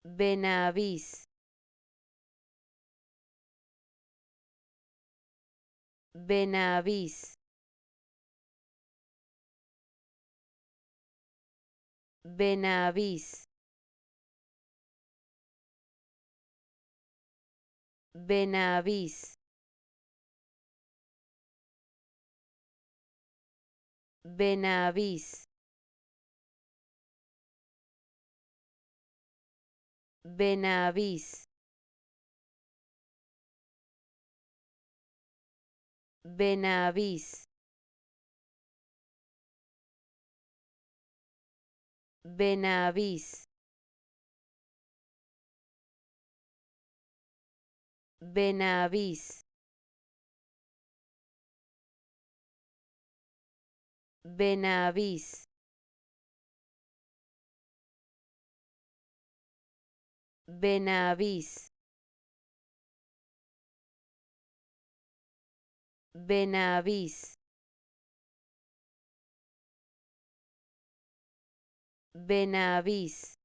Benavís, Benavís, Benavís, Benavís, Benavís, Benavís, Benavís, Benavís, Benavís, Benavís, Benavís, Benavís, Benavís,